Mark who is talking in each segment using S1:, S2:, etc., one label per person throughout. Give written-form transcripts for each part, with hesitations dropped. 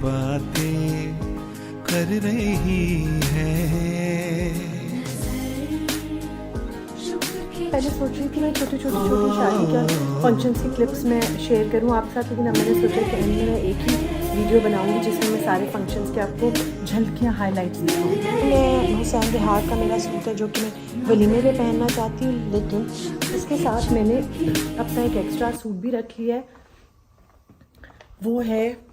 S1: बातें कर रही है।
S2: पहले सोच रही थी मैं छोटी शादी का फंक्शंस की क्लिप्स में शेयर करूं आपके साथ, लेकिन अब मैंने सोचा कि एंड में मैं एक ही वीडियो बनाऊंगी जिसमें मैं सारे फंक्शंस के आपको झलकियां हाइलाइट्स दिखाऊंगी। मैं हुसैन बिहार का मेरा सूट है जो कि मैं वलीमे पे पहनना चाहती हूँ, लेकिन इसके साथ मैंने अपना एक एक्स्ट्रा सूट भी रख लिया है। वो है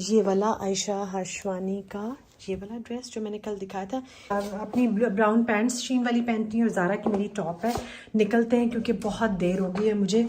S2: ये वाला आयशा हाशवानी का ये वाला ड्रेस जो मैंने कल दिखाया था। अपनी ब्राउन पैंट्स शीन वाली पहनती हूँ और ज़ारा की मेरी टॉप है। निकलते हैं क्योंकि बहुत देर हो गई है। मुझे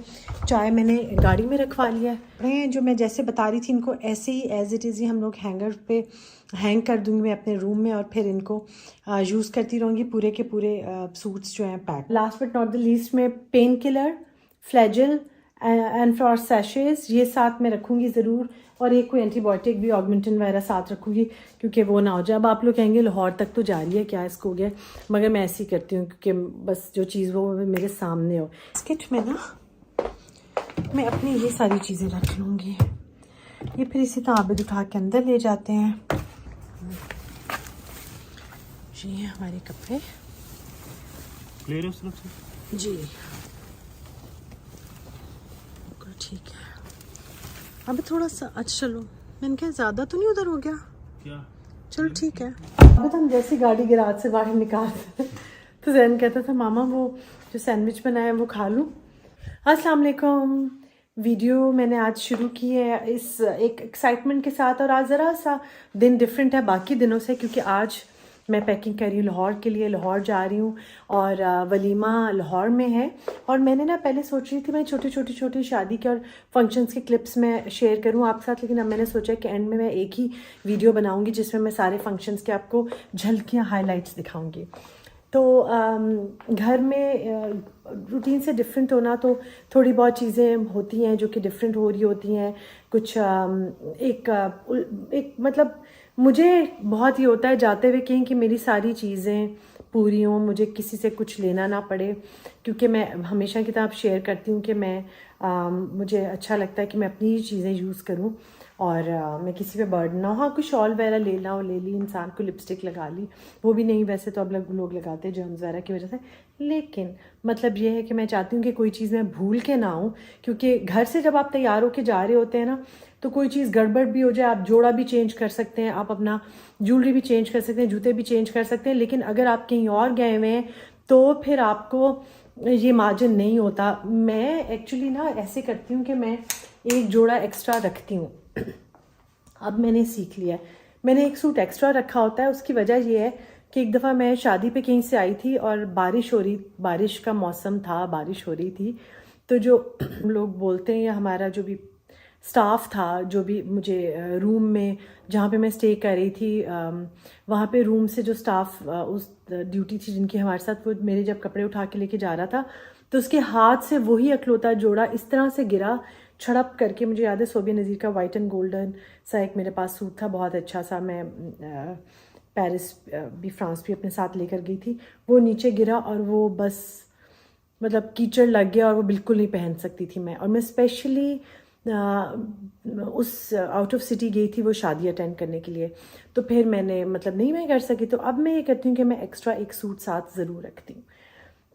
S2: चाय मैंने गाड़ी में रखवा लिया है। जो मैं जैसे बता रही थी इनको ऐसे ही एज इट इज़ ही हम लोग हैंगर पे हैंग कर दूँगी मैं अपने रूम में, और फिर इनको यूज़ करती रहूँगी पूरे के पूरे सूट्स जो हैं pack. Last but not the least में painkiller, Flagyl and for सैशेज ये साथ में रखूँगी ज़रूर, और एक कोई एंटीबायोटिक भी ऑगमेंटिन वगैरह साथ रखूँगी क्योंकि वो ना हो जाए। अब आप लोग कहेंगे लाहौर तक तो जा रही है क्या, इसको हो गया, मगर मैं ऐसे ही करती हूँ क्योंकि बस जो चीज़ वो मेरे सामने हो। स्किट में ना मैं अपनी ये सारी चीज़ें रख लूँगी, ये फिर इसी तरह आबिद उठा के अंदर ले जाते हैं। जी हैं हमारे कपड़े जी ठीक है। अब थोड़ा सा अच्छा चलो, मैंने कहा ज़्यादा तो नहीं उधर हो गया क्या, चलो ठीक है। अब हम जैसे गाड़ी गैराज से बाहर निकालते तो जैन कहता था मामा वो जो सैंडविच बनाया वो खा लूँ। अस्सलाम वालेकुम। वीडियो मैंने आज शुरू की है इस एक एक्साइटमेंट के साथ, और आज ज़रा सा दिन डिफरेंट है बाकी दिनों से क्योंकि आज मैं पैकिंग कर रही हूँ लाहौर के लिए। लाहौर जा रही हूँ और वलीमा लाहौर में है। और मैंने ना पहले सोच रही थी मैं छोटी शादी के और फंक्शंस के क्लिप्स में शेयर करूँ आपके साथ, लेकिन अब मैंने सोचा कि एंड में मैं एक ही वीडियो बनाऊँगी जिसमें मैं सारे फंक्शंस के आपको झलकियाँ हाइलाइट्स दिखाऊँगी। तो घर में रूटीन से डिफरेंट होना तो थोड़ी बहुत चीज़ें होती हैं जो कि डिफरेंट हो रही होती हैं। कुछ एक मतलब मुझे बहुत ही होता है जाते हुए कहीं कि मेरी सारी चीज़ें पूरी हों, मुझे किसी से कुछ लेना ना पड़े, क्योंकि मैं हमेशा की तरह शेयर करती हूँ कि मैं मुझे अच्छा लगता है कि मैं अपनी ही चीज़ें यूज़ करूँ और मैं किसी पे बर्डन ना हो। हाँ, कुछ शॉल वगैरह लेना हो ले ली, इंसान को लिपस्टिक लगा ली, वो भी नहीं वैसे तो अब लोग लगाते हैं जर्म्स वगैरह की वजह से, लेकिन मतलब ये है कि मैं चाहती हूँ कि कोई चीज़ मैं भूल के ना आऊँ, क्योंकि घर से जब आप तैयार होके जा रहे होते हैं ना तो कोई चीज़ गड़बड़ भी हो जाए, आप जोड़ा भी चेंज कर सकते हैं, आप अपना ज्वेलरी भी चेंज कर सकते हैं, जूते भी चेंज कर सकते हैं, लेकिन अगर आप कहीं और गए हुए हैं तो फिर आपको ये मार्जिन नहीं होता। मैं एक्चुअली ना ऐसे करती हूँ कि मैं एक जोड़ा एक्स्ट्रा रखती हूँ। अब मैंने सीख लिया है, मैंने एक सूट एक्स्ट्रा रखा होता है। उसकी वजह ये है कि एक दफ़ा मैं शादी पे कहीं से आई थी और बारिश का मौसम था, बारिश हो रही थी, तो जो लोग बोलते हैं या हमारा जो भी स्टाफ था, जो भी मुझे रूम में जहाँ पे मैं स्टे कर रही थी वहाँ पे रूम से जो स्टाफ उस ड्यूटी थी जिनकी हमारे साथ, वो मेरे जब कपड़े उठा के लेके जा रहा था तो उसके हाथ से वही अकलौता जोड़ा इस तरह से गिरा छड़प करके। मुझे याद है सोबिया नज़ीर का वाइट एंड गोल्डन सा एक मेरे पास सूट था बहुत अच्छा सा, मैं पेरिस भी फ्रांस भी अपने साथ लेकर गई थी, वो नीचे गिरा और वो बस मतलब कीचड़ लग गया और वो बिल्कुल नहीं पहन सकती थी मैं। और मैं स्पेशली उस आउट ऑफ सिटी गई थी वो शादी अटेंड करने के लिए, तो फिर मैंने मतलब नहीं मैं कर सकी, तो अब मैं ये करती हूँ कि मैं एक्स्ट्रा एक सूट साथ ज़रूर रखती हूँ।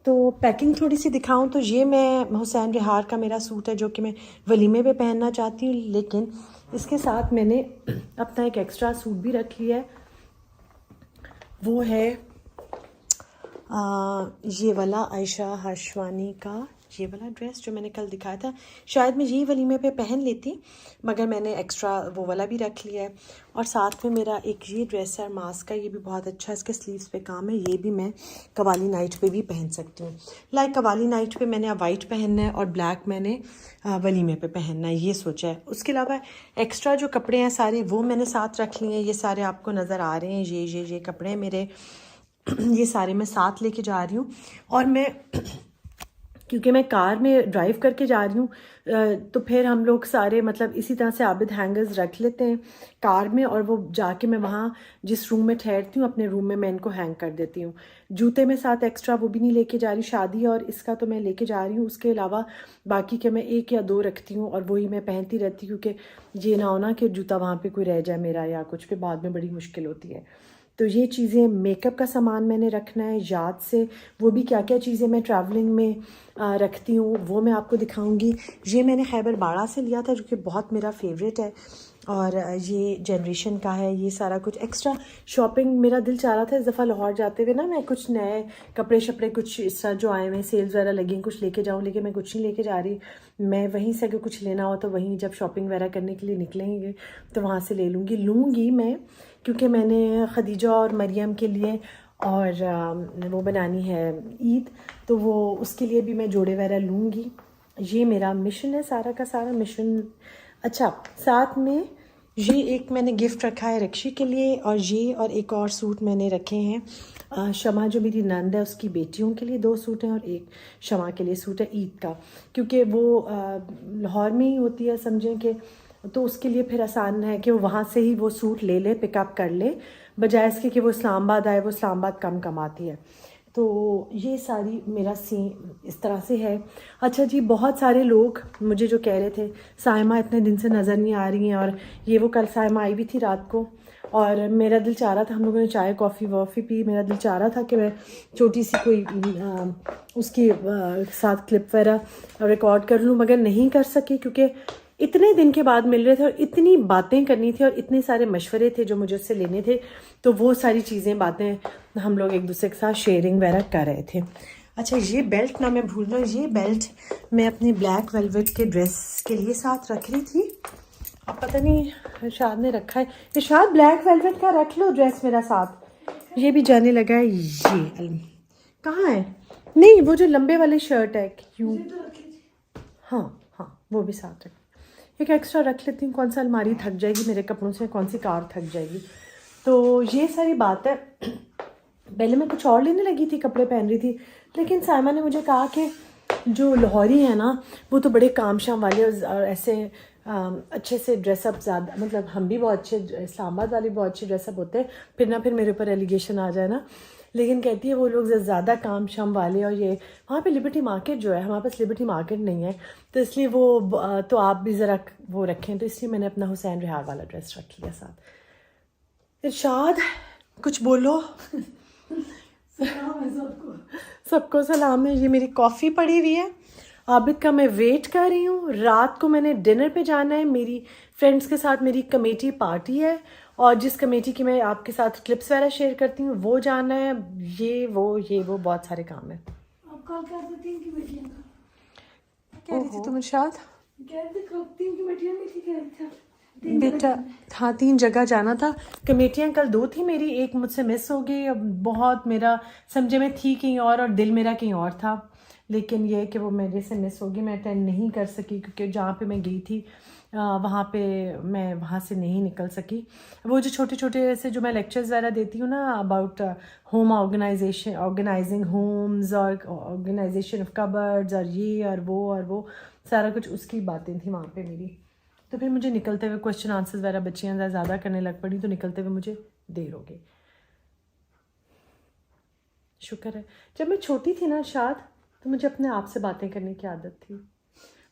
S2: तो पैकिंग थोड़ी सी दिखाऊं तो ये मैं हुसैन बिहार का मेरा सूट है जो कि मैं वलीमे पे पहनना चाहती हूँ, लेकिन इसके साथ मैंने अपना एक एक्स्ट्रा सूट भी रख लिया है। वो है ये वाला आयशा हाशवानी का ये वाला ड्रेस जो मैंने कल दिखाया था। शायद मैं यही वलीमे पे पहन लेती, मगर मैंने एक्स्ट्रा वो वाला भी रख लिया है। और साथ में मेरा एक ये ड्रेस है मास्क का, ये भी बहुत अच्छा है, इसके स्लीव्स पे काम है, ये भी मैं कवाली नाइट पे भी पहन सकती हूँ। लाइक कवाली नाइट पे मैंने वाइट पहनना है और ब्लैक मैंने वलीमे पे पहनना है, ये सोचा है। उसके अलावा एक्स्ट्रा जो कपड़े हैं सारे वो मैंने साथ रख लिए हैं, ये सारे आपको नज़र आ रहे हैं, ये कपड़े हैं मेरे, ये सारे मैं साथ लेके जा रही हूँ। और मैं क्योंकि मैं कार में ड्राइव करके जा रही हूँ, तो फिर हम लोग सारे मतलब इसी तरह से आबिद हैंगर्स रख लेते हैं कार में, और वो जाके मैं वहाँ जिस रूम में ठहरती हूँ अपने रूम में मैं इनको हैंग कर देती हूँ। जूते में साथ एक्स्ट्रा वो भी नहीं लेके जा रही, शादी और इसका तो मैं लेके जा रही हूँ, उसके अलावा बाकी के मैं 1 या 2 रखती हूँ और वही मैं पहनती रहती हूँ, क्योंकि ये ना हो ना कि जूता वहाँ पर कोई रह जाए मेरा या कुछ, फिर बाद में बड़ी मुश्किल होती है। तो ये चीज़ें, मेकअप का सामान मैंने रखना है याद से, वो भी क्या क्या चीज़ें मैं ट्रैवलिंग में रखती हूँ वो मैं आपको दिखाऊंगी। ये मैंने खैबर बाड़ा से लिया था जो कि बहुत मेरा फेवरेट है, और ये जनरेशन का है। ये सारा कुछ एक्स्ट्रा शॉपिंग मेरा दिल चाह रहा था इस दफ़ा लाहौर जाते हुए ना, मैं कुछ नए कपड़े शपड़े कुछ इस तरह जो आए हुए सेल्स वगैरह लगी हैं कुछ लेके जाऊँ, लेकिन मैं कुछ नहीं लेके जा रही। मैं वहीं से अगर कुछ लेना हो तो वहीं जब शॉपिंग वगैरह करने के लिए निकलेंगे तो वहाँ से ले लूँगी मैं, क्योंकि मैंने खदीजा और मरियम के लिए और वो बनानी है ईद, तो वो उसके लिए भी मैं जोड़े वगैरह लूँगी। ये मेरा मिशन है, सारा का सारा मिशन। अच्छा, साथ में ये एक मैंने गिफ्ट रखा है रक्षी के लिए, और ये और एक और सूट मैंने रखे हैं शमा जो मेरी नंद है उसकी बेटियों के लिए 2 सूट हैं, और एक शमा के लिए सूट है ईद का, क्योंकि वो लाहौर में ही होती है समझें कि, तो उसके लिए फिर आसान है कि वो वहाँ से ही वो सूट ले ले, पिकअप कर ले, बजाय इसके कि वो इस्लामाबाद आए। वो इस्लामाबाद कम कमाती है। तो ये सारी मेरा सीन इस तरह से है। अच्छा जी, बहुत सारे लोग मुझे जो कह रहे थे साइमा इतने दिन से नज़र नहीं आ रही हैं, और ये वो कल साइमा आई भी थी रात को, और मेरा दिल चाह रहा था, हम लोगों ने चाय कॉफ़ी वॉफ़ी पी, मेरा दिल चाह रहा था कि मैं छोटी सी कोई उसकी साथ क्लिप वगैरह रिकॉर्ड कर लूँ, मगर नहीं कर सकी क्योंकि इतने दिन के बाद मिल रहे थे और इतनी बातें करनी थी और इतने सारे मशवरे थे जो मुझे उससे लेने थे, तो वो सारी चीज़ें बातें हम लोग एक दूसरे के साथ शेयरिंग वगैरह कर रहे थे। अच्छा, ये बेल्ट ना मैं भूल रहा हूँ, ये बेल्ट मैं अपनी ब्लैक वेलवेट के ड्रेस के लिए साथ रख रही थी, अब पता नहीं इरशाद ने रखा है। इरशाद, ब्लैक वेलवेट का रख लो ड्रेस मेरा साथ। ये भी जाने लगा है। ये कहाँ है? नहीं, वो जो लंबे वाले शर्ट है क्यों, हाँ हाँ वो भी साथ रख, एक एक्स्ट्रा रख लेती हूँ, कौन सा अलमारी थक जाएगी मेरे कपड़ों से, कौन सी कार थक जाएगी। तो ये सारी बात है। पहले मैं कुछ और लेने लगी थी, कपड़े पहन रही थी, लेकिन साइमा ने मुझे कहा कि जो लाहौरी है ना वो तो बड़े काम शाम वाले और ऐसे अच्छे से ड्रेसअप ज़्यादा, मतलब हम भी बहुत अच्छे, इस्लामाबाद वाले बहुत अच्छे ड्रेसअप होते हैं, फिर ना फिर मेरे ऊपर एलिगेशन आ जाए ना, लेकिन कहती है वो लोग ज़्यादा काम शाम वाले, और ये वहाँ पे लिबर्टी मार्केट जो है, हमारे पास लिबर्टी मार्केट नहीं है, तो इसलिए वो तो आप भी ज़रा वो रखें, तो इसलिए मैंने अपना हुसैन रिहार वाला ड्रेस रख लिया साथ। इरशाद, कुछ बोलो। सबको सलाम है। ये मेरी कॉफ़ी पड़ी हुई है, आबिद का मैं वेट कर रही हूँ। रात को मैंने डिनर पे जाना है, मेरी फ्रेंड्स के साथ मेरी कमेटी पार्टी है, और जिस कमेटी की मैं आपके साथ क्लिप्स वगैरह शेयर करती हूँ वो जाना है। ये वो बहुत सारे काम है।
S3: आप कॉल कर देती हैं कमेटियां का,
S2: कह रही थी तुम इरशाद?
S3: कहते 3 कमेटियां नहीं थी, कह रही था
S2: बेटा हाँ 3 जगह जाना था। कमेटियाँ कल 2 थी मेरी, एक मुझसे मिस हो गई। अब बहुत मेरा समझे मैं थी कहीं और दिल मेरा कहीं और था, लेकिन यह कि वो मेरे से मिस होगी, मैं अटेंड नहीं कर सकी क्योंकि जहाँ पे मैं गई थी वहाँ पे मैं वहाँ से नहीं निकल सकी। वो जो छोटे छोटे ऐसे जो मैं लेक्चर्स वगैरह देती हूँ ना अबाउट होम ऑर्गेनाइजिंग होम्स और ऑर्गेनाइजेशन ऑफ कबर्ड्स और ये और वो सारा कुछ, उसकी बातें थी वहाँ पे मेरी। तो फिर मुझे निकलते हुए क्वेश्चन आंसर्स वगैरह बच्चियाँ ज़्यादा करने लग पड़ी, तो निकलते हुए मुझे देर हो गई। शुक्र है जब मैं छोटी थी ना शायद, तो मुझे अपने आप से बातें करने की आदत थी।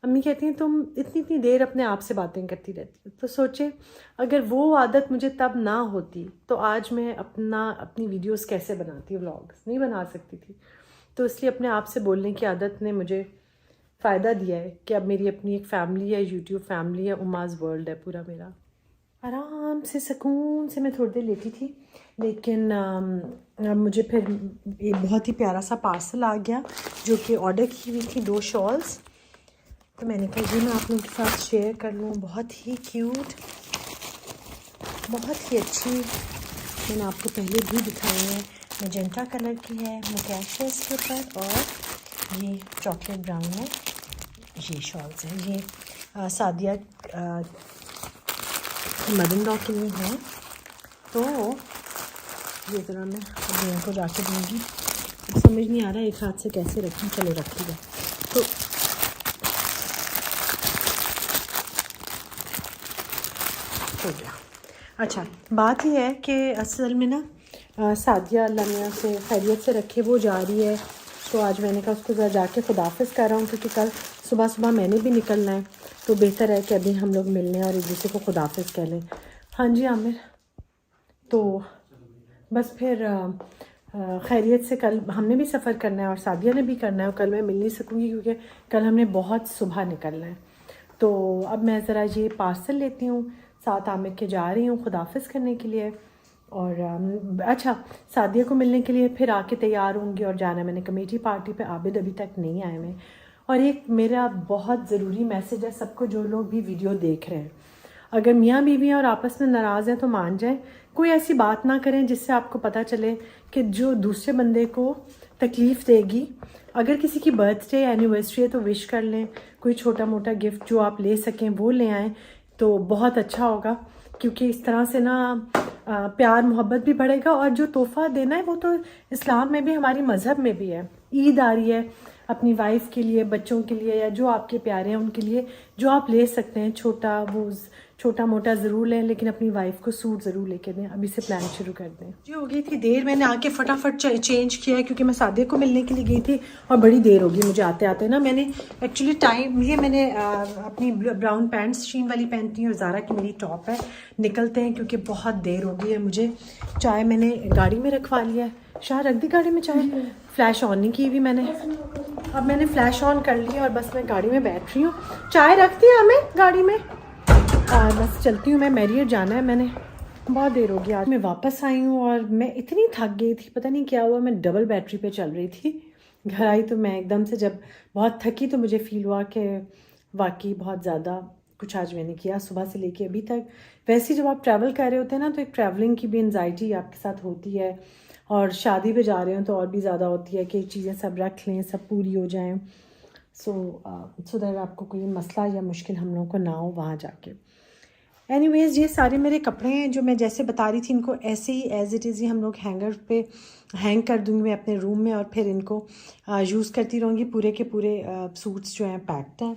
S2: अम्मी कहती हैं तुम इतनी देर अपने आप से बातें करती रहती हो, तो सोचे अगर वो आदत मुझे तब ना होती तो आज मैं अपनी वीडियोस कैसे बनाती, व्लॉग्स नहीं बना सकती थी। तो इसलिए अपने आप से बोलने की आदत ने मुझे फ़ायदा दिया है कि अब मेरी अपनी एक फ़ैमिली है, यूट्यूब फैमिली है, उमाज़ वर्ल्ड है पूरा मेरा। आराम से सुकून से मैं थोड़ी देर लेटी थी, लेकिन मुझे फिर एक बहुत ही प्यारा सा पार्सल आ गया जो कि ऑर्डर की हुई थी 2 शॉल्स। तो मैंने कहा ये मैं आप लोगों के साथ शेयर कर लूँ। बहुत ही क्यूट, बहुत ही अच्छी, मैंने आपको पहले भी दिखाई है। मैजेंटा कलर की है, मुकैश है इसके ऊपर, और ये चॉकलेट ब्राउन है। ये शॉल्स हैं, ये सादिया मदर इन लॉ के लिए हैं। तो ये तरह मैं भैया को जाके दूँगी, समझ नहीं आ रहा एक हाथ से कैसे रखूँ, चलो रखिएगा। तो हो गया। अच्छा, बात यह है कि असल में ना सादिया अल्लाह मियां से खैरियत से रखे, वो जा रही है, तो आज मैंने कहा उसको ज़रा जाके खुदाफिज़ कर रहा हूँ, क्योंकि कल सुबह सुबह मैंने भी निकलना है, तो बेहतर है कि अभी हम लोग मिल लें और एक दूसरे को खुदाफिज़ कह लें। हाँ जी आमिर, तो बस फिर खैरियत से कल हमने भी सफ़र करना है और सादिया ने भी करना है, और कल मैं मिल नहीं सकूँगी क्योंकि कल हमने बहुत सुबह निकलना है। तो अब मैं ज़रा ये पार्सल लेती हूँ, साथ आमिर के जा रही हूँ खुदाफिज़ करने के लिए, और अच्छा सादिया को मिलने के लिए फिर आके तैयार होंगी और जाना है मैंने कमेटी पार्टी पे। आबिद अभी तक नहीं आए हैं। और एक मेरा बहुत ज़रूरी मैसेज है सबको, जो लोग भी वीडियो देख रहे हैं, अगर मियाँ बीवी और आपस में नाराज़ हैं तो मान जाएं, कोई ऐसी बात ना करें जिससे आपको पता चले कि जो दूसरे बंदे को तकलीफ़ देगी। अगर किसी की बर्थडे या एनिवर्सरी है तो विश कर लें, कोई छोटा मोटा गिफ्ट जो आप ले सकें वो ले आएँ तो बहुत अच्छा होगा, क्योंकि इस तरह से ना प्यार मोहब्बत भी बढ़ेगा। और जो तोहफ़ा देना है वो तो इस्लाम में भी, हमारी मज़हब में भी है। ईद आ रही है, अपनी वाइफ के लिए, बच्चों के लिए, या जो आपके प्यारे हैं उनके लिए जो आप ले सकते हैं, छोटा मोटा ज़रूर लें, लेकिन अपनी वाइफ को सूट ज़रूर लेके दें। अभी से प्लान शुरू कर दें। जी हो गई थी देर, मैंने आके फटाफट चेंज किया है क्योंकि मैं सादिया को मिलने के लिए गई थी और बड़ी देर होगी मुझे आते आते ना। मैंने एक्चुअली टाइम ये मैंने अपनी ब्राउन पैंट्स शीन वाली पहनती हूँ और ज़ारा की मेरी टॉप है। निकलते हैं क्योंकि बहुत देर हो गई है मुझे। चाय मैंने गाड़ी में रखवा लिया है। शाह रख दी गाड़ी में चाय, फ्लैश ऑन नहीं की हुई मैंने। अब मैंने फ्लैश ऑन कर लिया और बस मैं गाड़ी में बैठ रही हूँ। चाय रख दी हमें गाड़ी में और बस चलती हूँ। मैं मैरियट जाना है, मैंने बहुत देर हो गई। आज मैं वापस आई हूँ और मैं इतनी थक गई थी, पता नहीं क्या हुआ, मैं डबल बैटरी पे चल रही थी। घर आई तो मैं एकदम से जब बहुत थकी तो मुझे फ़ील हुआ कि वाकई बहुत ज़्यादा कुछ आज मैंने किया सुबह से लेके अभी तक। वैसे जब आप ट्रैवल कर रहे होते हैं ना तो एक ट्रैवलिंग की भी एनजाइटी आपके साथ होती है, और शादी पे जा रहे हो तो और भी ज़्यादा होती है कि चीज़ें सब रख लें, सब पूरी हो जाएं, सो दैट आपको कोई मसला या मुश्किल हम लोगों को ना हो वहाँ जाके। एनीवेज़ ये सारे मेरे कपड़े हैं जो मैं जैसे बता रही थी, इनको ऐसे ही एज़ इट इज़ ही हम लोग हैंगर पे हैंग कर दूँगी मैं अपने रूम में, और फिर इनको यूज़ करती रहूँगी। पूरे के पूरे सूट्स जो हैं पैक्ड हैं।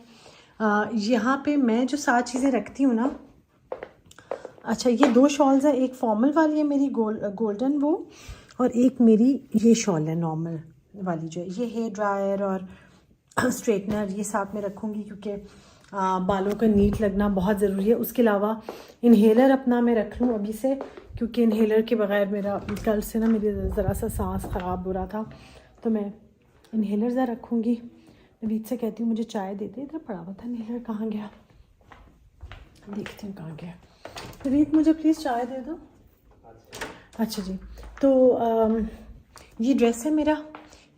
S2: यहाँ पे मैं जो 7 चीज़ें रखती हूँ ना, अच्छा ये 2 शॉल्स हैं, एक फॉर्मल वाली है मेरी गोल्डन वो, और एक मेरी ये शॉल है नॉर्मल वाली जो है। ये हेयर ड्रायर और स्ट्रेटनर ये साथ में रखूँगी क्योंकि बालों का नीट लगना बहुत ज़रूरी है। उसके अलावा इन्हेलर अपना मैं रख लूँ अभी से, क्योंकि इन्हेलर के बगैर मेरा कल से ना मेरी ज़रा सा सांस ख़राब हो रहा था, तो मैं इन्हेलर ज़रा रखूँगी। नवीद से कहती हूँ मुझे चाय दे दे, इधर पड़ा हुआ था इन्हेलर, कहाँ गया देखती हूँ कहाँ गया। नवीद मुझे प्लीज़ चाय दे दो। अच्छा जी, तो ये ड्रेस है मेरा,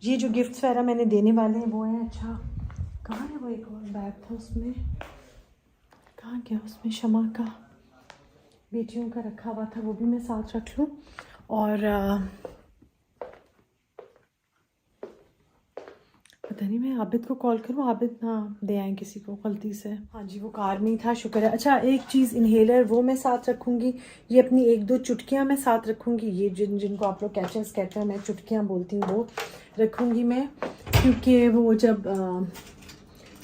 S2: ये जो गिफ्ट्स वगैरह मैंने देने वाले हैं वो हैं। अच्छा कहाँ है वो, एक और बैग था उसमें, कहाँ गया, उसमें शमा का बेटियों का रखा हुआ था, वो भी मैं साथ रख लूँ। और पता नहीं मैं आबिद को कॉल करूँ, आबिद ना दे आए किसी को गलती से। हाँ जी वो कार में ही था, शुक्र है। अच्छा एक चीज़ इन्हेलर वो मैं साथ रखूँगी, ये अपनी 1-2 चुटकियाँ मैं साथ रखूँगी, ये जिनको आप लोग कैचर्स कहते हैं, मैं चुटकियाँ बोलती हूँ, वो रखूँगी मैं, क्योंकि वो जब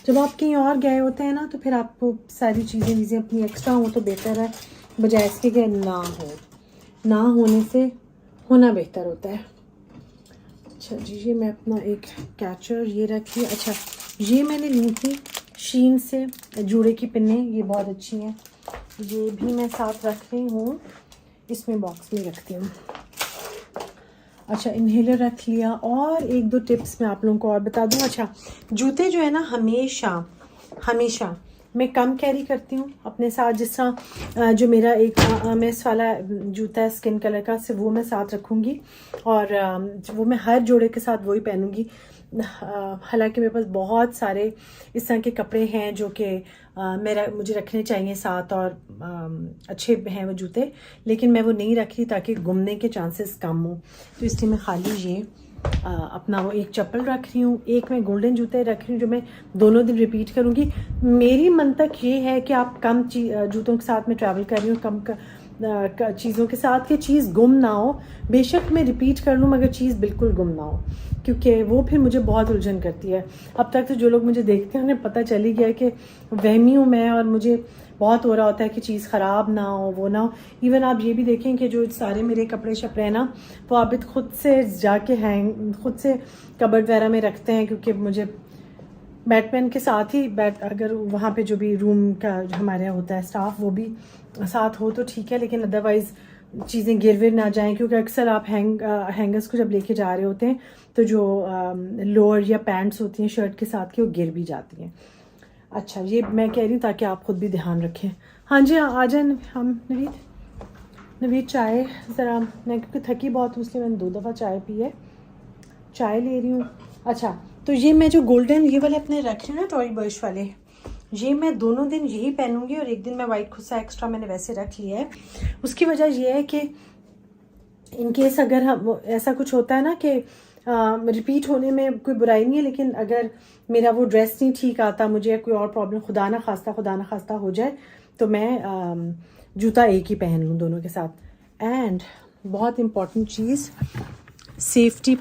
S2: आप कहीं और गए होते हैं ना तो फिर आपको सारी चीज़ें अपनी एक्स्ट्रा हो तो बेहतर है, बजाय इसके कि ना होने से होना बेहतर होता है। अच्छा जी ये मैं अपना एक कैचर ये रखी। अच्छा ये मैंने ली थी शीन से जूड़े की पिन्ने, ये बहुत अच्छी हैं, ये भी मैं साथ रख रही हूँ, इसमें बॉक्स में रखती हूँ। अच्छा इन्हेलर रख लिया। और 1-2 टिप्स मैं आप लोगों को और बता दूँ। अच्छा जूते जो है ना हमेशा मैं कम कैरी करती हूँ अपने साथ, जिस तरह जो मेरा एक मेस वाला जूता है स्किन कलर का, सिर्फ वो मैं साथ रखूँगी और वो मैं हर जोड़े के साथ वही पहनूँगी। हालांकि मेरे पास बहुत सारे इस तरह के कपड़े हैं जो कि मुझे रखने चाहिए साथ और अच्छे हैं वो जूते, लेकिन मैं वो नहीं रख रही ताकि गुमने के चांसेस कम हो, तो इसलिए मैं खाली ये अपना वो एक चप्पल रख रही हूँ, एक मैं गोल्डन जूते रख रही हूँ जो मैं दोनों दिन रिपीट करूँगी। मेरी मंतक ये है कि आप कम जूतों के साथ में ट्रैवल कर रही हूँ, चीज़ों के साथ कि चीज़ गुम ना हो। बेशक मैं रिपीट कर लूँ मगर चीज़ बिल्कुल गुम ना हो, क्योंकि वो फिर मुझे बहुत उलझन करती है। अब तक तो जो लोग मुझे देखते हैं उन्हें पता चल ही गया कि वहमी हूँ मैं, और मुझे बहुत हो रहा होता है कि चीज़ ख़राब ना हो, वो ना हो। इवन आप ये भी देखें कि जो सारे मेरे कपड़े शपड़े हैं ना, वो आप खुद से जाके खुद से कबर्ड वगैरह में रखते हैं, क्योंकि मुझे बैटमैन के साथ ही अगर वहाँ पे जो भी रूम का हमारे यहाँ होता है स्टाफ वो भी साथ हो तो ठीक है, लेकिन अदरवाइज़ चीज़ें गिर विर ना जाएं, क्योंकि अक्सर आप हैंगर्स को जब लेके जा रहे होते हैं तो जो लोअर या पैंट्स होती हैं शर्ट के साथ की वो गिर भी जाती हैं। अच्छा, ये मैं कह रही हूँ ताकि आप खुद भी ध्यान रखें। हाँ जी, आ जाए हम नवीद चाय ज़रा, मैं क्योंकि थकी बहुत हूँ इसलिए मैंने 2 दफ़ा चाय पी है, चाय ले रही हूँ। अच्छा, तो ये मैं जो गोल्डन ये वाले अपने रख रही हूँ ना टॉय बर्श वाले, ये मैं दोनों दिन यही पहनूंगी और एक दिन मैं वाइट खुद सा एक्स्ट्रा मैंने वैसे रख लिया है। उसकी वजह ये है कि इन केस अगर हम ऐसा कुछ होता है ना कि रिपीट होने में कोई बुराई नहीं है, लेकिन अगर मेरा वो ड्रेस नहीं ठीक आता, मुझे कोई और प्रॉब्लम खुदा ना खास्ता हो जाए, तो मैं जूता एक ही पहन लूँ दोनों के साथ। एंड बहुत इम्पॉर्टेंट चीज़, सेफ्टी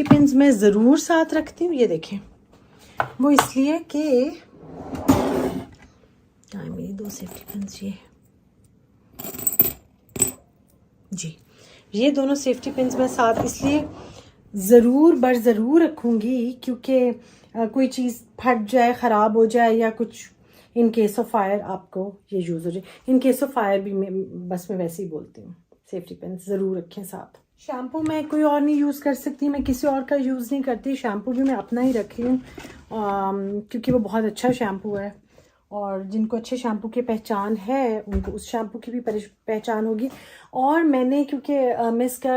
S2: पिन्स मैं ज़रूर साथ रखती हूँ। ये देखें, वो इसलिए कि मेरी 2 सेफ्टी पिन्स ये दोनों सेफ्टी पिन्स मैं साथ इसलिए ज़रूर रखूँगी क्योंकि कोई चीज़ फट जाए, ख़राब हो जाए या कुछ इन केस ऑफ फायर आपको ये यूज़ हो जाए। इन केस ऑफ फायर भी मैं वैसे ही बोलती हूँ, सेफ्टी पिन्स ज़रूर रखें साथ। शैम्पू मैं कोई और नहीं यूज़ कर सकती, मैं किसी और का यूज़ नहीं करती। शैम्पू भी मैं अपना ही रखी हूँ क्योंकि वो बहुत अच्छा शैम्पू है, और जिनको अच्छे शैम्पू की पहचान है उनको उस शैम्पू की भी पहचान होगी। और मैंने क्योंकि मैं इसका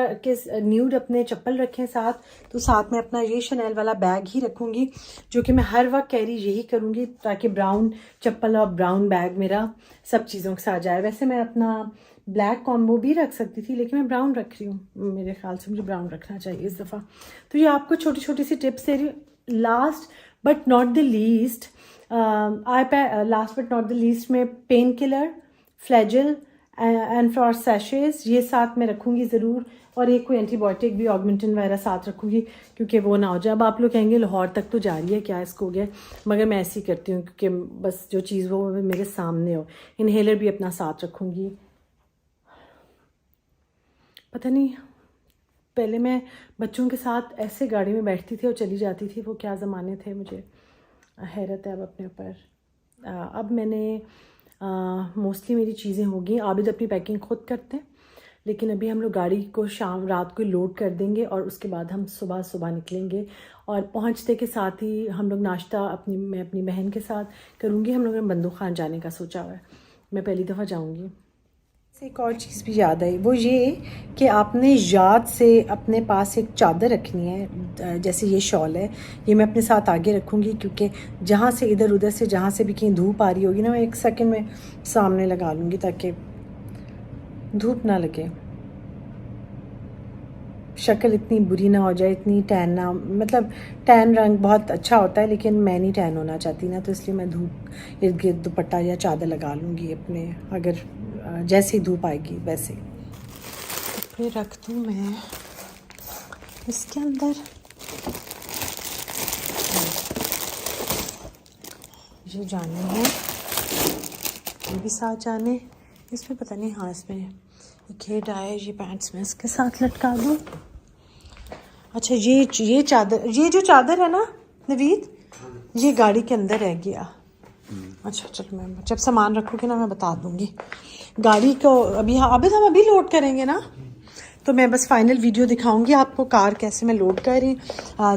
S2: न्यूड अपने चप्पल रखे हैं साथ, तो साथ में अपना ये शनेल वाला बैग ही रखूँगी, जो कि मैं हर वक्त कैरी यही करूँगी ताकि ब्राउन चप्पल और ब्राउन बैग मेरा सब चीज़ों के साथ जाए। वैसे मैं अपना ब्लैक कॉम्बो भी रख सकती थी, लेकिन मैं ब्राउन रख रही हूँ, मेरे ख्याल से मुझे ब्राउन रखना चाहिए इस दफ़ा। तो ये आपको छोटी छोटी सी टिप्स दे रही हूँ। Last but not the least में painkiller, Flagyl and flour सैशेज ये साथ में रखूँगी ज़रूर, और एक कोई एंटीबायोटिक भी ऑगमेंटिन वगैरह साथ रखूँगी क्योंकि वो ना हो जाए। अब आप लोग कहेंगे लाहौर तक तो जा रही है क्या, इसको हो गया, मगर मैं ऐसे ही करती हूँ क्योंकि बस जो चीज़ वो मेरे सामने हो। इन्हेलर भी अपना साथ रखूँगी। पता नहीं पहले मैं बच्चों के साथ ऐसे गाड़ी में बैठती थी और चली जाती थी, वो क्या ज़माने थे, मुझे हैरत है अब अपने ऊपर। अब मैंने मोस्टली मेरी चीज़ें होगी, आबिद अपनी पैकिंग खुद करते हैं, लेकिन अभी हम लोग गाड़ी को रात को लोड कर देंगे और उसके बाद हम सुबह निकलेंगे, और पहुंचते के साथ ही हम लोग नाश्ता मैं अपनी बहन के साथ करूँगी। हम लोगों ने बंदूक खान जाने का सोचा हुआ है, मैं पहली दफ़ा जाऊँगी। एक और चीज़ भी याद आई, वो ये कि आपने याद से अपने पास एक चादर रखनी है, जैसे ये शॉल है, ये मैं अपने साथ आगे रखूँगी क्योंकि जहाँ से इधर उधर से जहाँ से भी कहीं धूप आ रही होगी ना, मैं 1 सेकंड में सामने लगा लूँगी ताकि धूप ना लगे, शक्ल इतनी बुरी ना हो जाए, इतनी टैन ना, मतलब टैन रंग बहुत अच्छा होता है लेकिन मैं नहीं टैन होना चाहती ना, तो इसलिए मैं धूप इर्द गिर्द दुपट्टा या चादर लगा लूँगी अपने, अगर जैसे ही धूप आएगी वैसे। कपड़े रख दूँ मैं इसके अंदर, ये जाने हैं, ये भी साथ जाने, इसमें पता नहीं, हाँ इसमें एक हेड आया, ये पैंट्स में इसके साथ लटका दूँ। अच्छा, ये चादर, ये जो चादर है ना नवीद, ये गाड़ी के अंदर रह गया। अच्छा चलो, मैं जब सामान रखूँगी ना मैं बता दूँगी। गाड़ी को अभी हम अभी लोड करेंगे ना, तो मैं बस फाइनल वीडियो दिखाऊंगी आपको कार कैसे मैं लोड कर रही।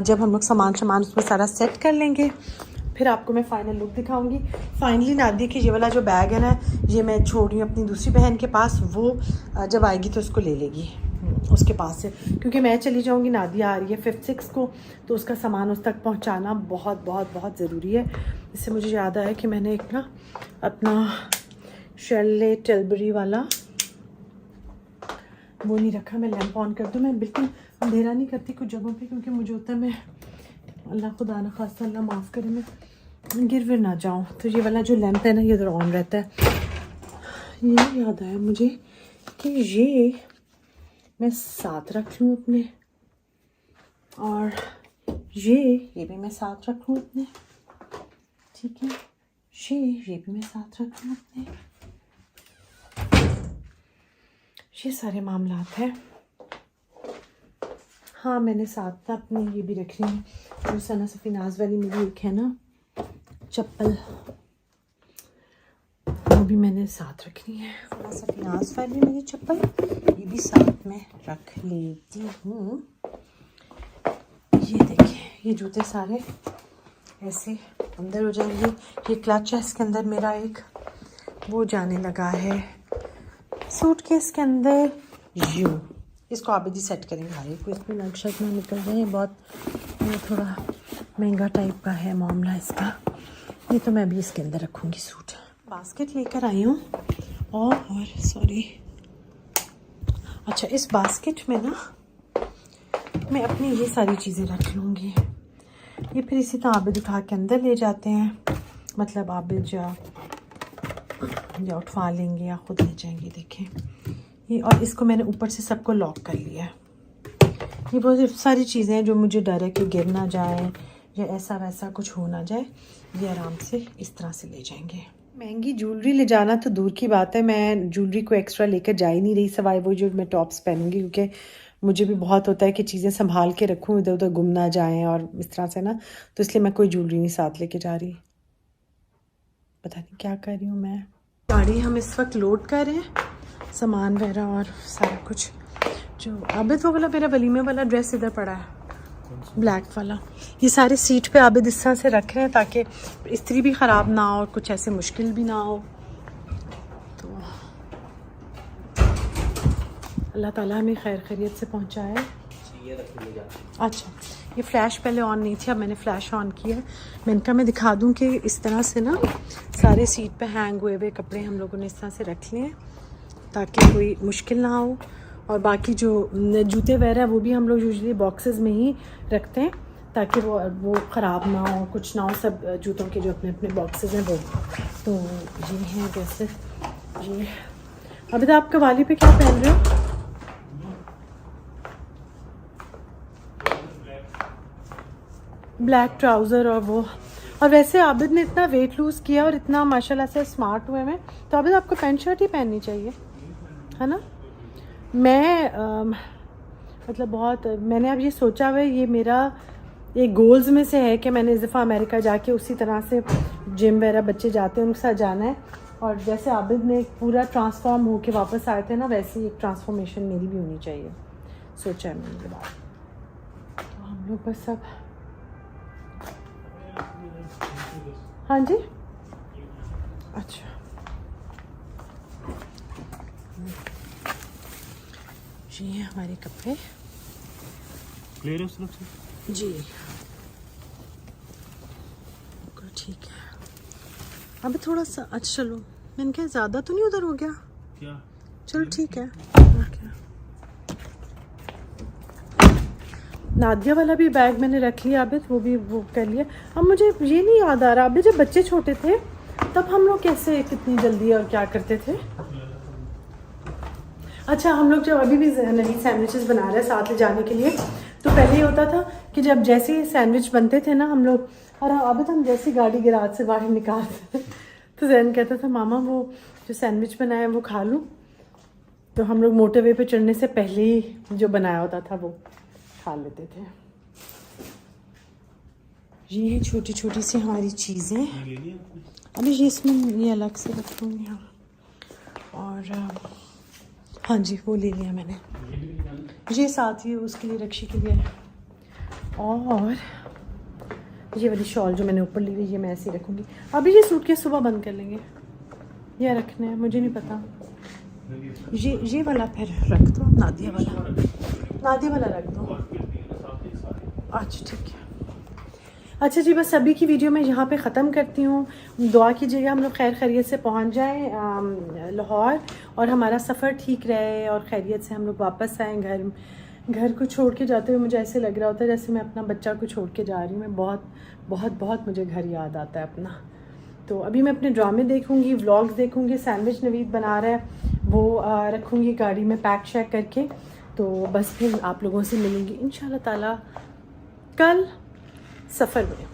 S2: जब हम लोग सामान उसमें सारा सेट कर लेंगे फिर आपको मैं फ़ाइनल लुक दिखाऊंगी। फाइनली नादिया के ये वाला जो बैग है ना, ये मैं छोड़ रही हूँ अपनी दूसरी बहन के पास, वो जब आएगी तो उसको ले लेगी उसके पास से, क्योंकि मैं चली जाऊँगी, नादिया आ रही है 5th 6th को, तो उसका सामान उस तक पहुँचाना बहुत बहुत बहुत ज़रूरी है। इससे मुझे याद आया कि मैंने एक ना अपना शेले टिल्बरी वाला वो नहीं रखा। मैं लैंप ऑन कर दूँ, मैं बिल्कुल अंधेरा नहीं करती कुछ जगहों पे, क्योंकि मुझे होता है मैं, अल्लाह खुदा न खास्ता अल्लाह माफ़ करे, मैं गिर विर ना जाऊँ। तो ये वाला जो लैंप है ना, ये इधर ऑन रहता है, ये याद आया मुझे कि ये मैं साथ रख लूँ अपने, और ये भी मैं साथ रख लूँ अपने, ठीक है। ये भी मैं साथ रख लूँ अपने। ये सारे मामलात हैं। हाँ, मैंने साथ अपने ये भी रख ली है, जो सना सफीनाज वाली मेरी एक है ना चप्पल, वो भी मैंने साथ रखनी है। सना सफीनाज वाली मेरी चप्पल, ये भी साथ में रख लेती हूँ। ये देखिए, ये जूते सारे ऐसे अंदर हो जाएंगे। ये क्लच है इसके अंदर मेरा एक, वो जाने लगा है सूटकेस के अंदर। इसको आप भी सेट करेंगे हर एक को, इसमें नक्शा ना निकल जाए। बहुत ये थोड़ा महंगा टाइप का है मामला इसका। ये तो मैं भी इसके अंदर रखूँगी सूट। बास्केट लेकर आई हूँ और सॉरी, अच्छा इस बास्केट में ना मैं अपनी ये सारी चीज़ें रख लूँगी। ये फिर इसी तरह आबिद उठा के अंदर ले जाते हैं, मतलब आबिद या उठवा लेंगे या ख़ुद ले जाएंगे। देखें ये, और इसको मैंने ऊपर से सबको लॉक कर लिया है। ये बहुत सारी चीज़ें हैं जो मुझे डर है कि गिर ना जाए या ऐसा वैसा कुछ हो ना जाए, ये आराम से इस तरह से ले जाएंगे। महंगी ज्वेलरी ले जाना तो दूर की बात है, मैं ज्वेलरी को एक्स्ट्रा लेकर जा ही नहीं रही, सवाए वो जो मैं टॉप्स पहनूंगी, क्योंकि मुझे भी बहुत होता है कि चीज़ें संभाल के रखूँ, इधर उधर गुम ना जाएं और इस तरह से ना, तो इसलिए मैं कोई ज्वेलरी नहीं साथ लेके जा रही। पता नहीं क्या कर रही हूँ मैं। गाड़ी हम इस वक्त लोड कर रहे हैं, सामान वगैरह और सारा कुछ। जो आबिद वो वाला मेरा वलीमे वाला ड्रेस इधर पड़ा है, ब्लैक वाला, ये सारे सीट पे आबिद इस तरह से रख रहे हैं ताकि इस्त्री भी ख़राब ना हो और कुछ ऐसे मुश्किल भी ना हो। तो अल्लाह ताला हमें खैर खैरियत से पहुंचाए। अच्छा, ये फ़्लैश पहले ऑन नहीं थी, अब मैंने फ़्लैश ऑन किया है। मैंने कहा मैं दिखा दूं कि इस तरह से ना सारे सीट पे हैंग हुए हुए कपड़े हम लोगों ने इस तरह से रख लिए ताकि कोई मुश्किल ना हो। और बाकी जो जूते वगैरह वो भी हम लोग यूजुअली बॉक्सेस में ही रखते हैं ताकि वो ख़राब ना हो, कुछ ना हो। सब जूतों के जो अपने अपने बॉक्सेस हैं वो, तो ये हैं वैसे। ये अभी तो आप कवाली पे क्या पहन रहे हो? ब्लैक ट्राउज़र और वो। और वैसे आबिद ने इतना वेट लूज़ किया और इतना माशाल्लाह से स्मार्ट हुए में, तो आबिद आपको पैंट शर्ट ही पहननी चाहिए, है ना। मैं मतलब बहुत, मैंने अब ये सोचा हुआ है, ये मेरा एक गोल्स में से है कि मैंने इस दफ़ा अमेरिका जाके उसी तरह से जिम वगैरह बच्चे जाते हैं उनके साथ जाना है। और जैसे आबिद ने पूरा ट्रांसफॉर्म होके वापस आए थे ना, वैसे ही एक ट्रांसफॉर्मेशन मेरी भी होनी चाहिए, सोचा है मैंने ये बात। तो हम लोग बस सब, हाँ जी, अच्छा ये हैं हमारे कपड़े।
S4: क्लियर है उस तरफ से
S2: जी ठीक है। अभी थोड़ा सा, अच्छा चलो, मैंने कहा ज़्यादा तो नहीं उधर हो गया
S4: क्या,
S2: चलो ठीक है ओके। नादिया वाला भी बैग मैंने रख लिया, अभी वो भी वो कर लिया। अब मुझे ये नहीं याद आ रहा, अभी जब बच्चे छोटे थे तब हम लोग कैसे कितनी जल्दी और क्या करते थे। अच्छा, हम लोग जब अभी भी नई सैंडविचेस बना रहे हैं साथ ले जाने के लिए, तो पहले ये होता था कि जब जैसे ही सैंडविच बनते थे ना हम लोग, और अभी तो हम जैसी गाड़ी गैराज से बाहर निकालते तो जैन कहता था मामा वो जो सैंडविच बनाया वो खा लूँ। तो हम लोग मोटरवे पे चढ़ने से पहले ही जो बनाया होता था वो खा लेते थे। ये है छोटी छोटी सी हमारी चीज़ें। अभी ये इसमें ये अलग से रखूँगी हम। और हाँ जी, वो ले लिया मैंने, ये साथ ही उसके लिए, रक्षी के लिए। और ये वाली शॉल जो मैंने ऊपर ली हुई, ये मैं ऐसे ही रखूँगी। अभी ये सूटकेस सुबह बंद कर लेंगे या रखना है मुझे नहीं पता। ये वाला फिर रख दो, नादिया वाला रख दो। अच्छा ठीक है। अच्छा जी, बस अभी की वीडियो मैं यहाँ पे ख़त्म करती हूँ। दुआ कीजिएगा हम लोग खैर खैरियत से पहुँच जाएँ लाहौर और हमारा सफ़र ठीक रहे और खैरियत से हम लोग वापस आएँ घर को छोड़ के जाते हुए मुझे ऐसे लग रहा होता है जैसे मैं अपना बच्चा को छोड़ के जा रही हूँ। मैं बहुत बहुत बहुत मुझे घर याद आता है अपना। तो अभी मैं अपने ड्रामे देखूंगी, व्लॉग्स देखूंगी, सैंडविच नवीद बना रहा है वो रखूंगी गाड़ी में पैक शैक करके। तो बस फिर आप लोगों से मिलूंगी इंशाल्लाह ताला कल सफ़र में।